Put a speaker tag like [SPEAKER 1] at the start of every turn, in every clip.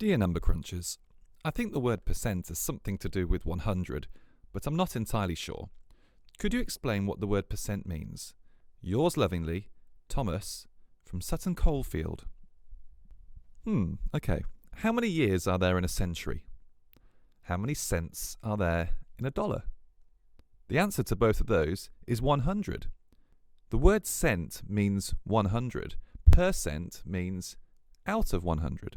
[SPEAKER 1] Dear number crunchers, I think the word percent has something to do with 100, but I'm not entirely sure. Could you explain what the word percent means? Yours lovingly, Thomas, from Sutton Coldfield. Okay. How many years are there in a century? How many cents are there in a dollar? The answer to both of those is 100. The word cent means 100. Percent means out of 100.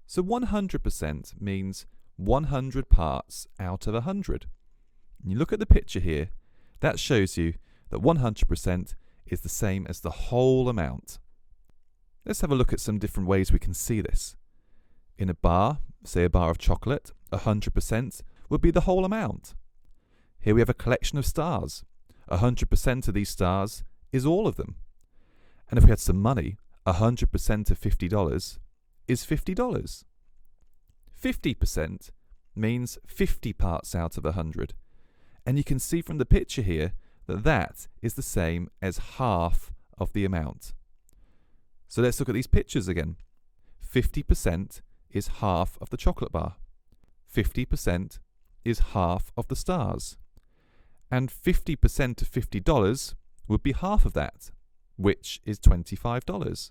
[SPEAKER 1] So 100% means 100 parts out of 100. And you look at the picture here, that shows you that 100% is the same as the whole amount. Let's have a look at some different ways we can see this. In a bar, say a bar of chocolate, 100% would be the whole amount. Here we have a collection of stars. 100% of these stars is all of them. And if we had some money, 100% of $50 is $50. 50% means 50 parts out of 100. And you can see from the picture here that that is the same as half of the amount. So let's look at these pictures again. 50% is half of the chocolate bar. 50% is half of the stars. And 50% of $50 would be half of that, which is $25.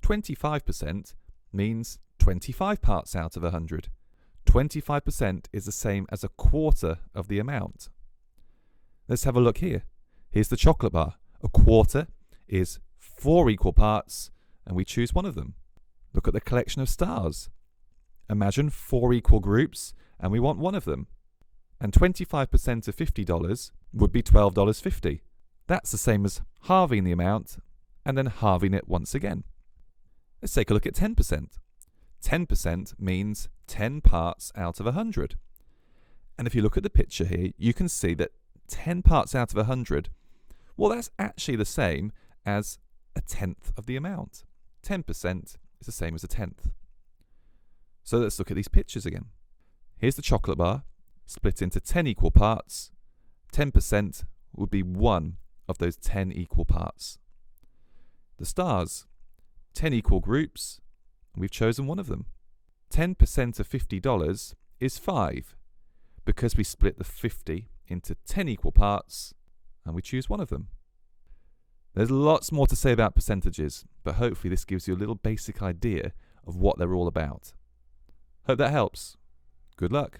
[SPEAKER 1] 25% means 25 parts out of 100. 25% is the same as a quarter of the amount. Let's have a look here. Here's the chocolate bar. A quarter is 4 equal parts, and we choose one of them. Look at the collection of stars. Imagine 4 equal groups, and we want one of them. And 25% of $50 would be $12.50. That's the same as halving the amount, and then halving it once again. Let's take a look at 10%. 10% means 10 parts out of 100. And if you look at the picture here, you can see that 10 parts out of 100, well, that's actually the same as a tenth of the amount. 10% is the same as a tenth. So let's look at these pictures again. Here's the chocolate bar, split into 10 equal parts. 10% would be one of those 10 equal parts. The stars, 10 equal groups, and we've chosen one of them. 10% of $50 is 5, because we split the 50 into 10 equal parts, and we choose one of them. There's lots more to say about percentages, but hopefully this gives you a little basic idea of what they're all about. Hope that helps. Good luck.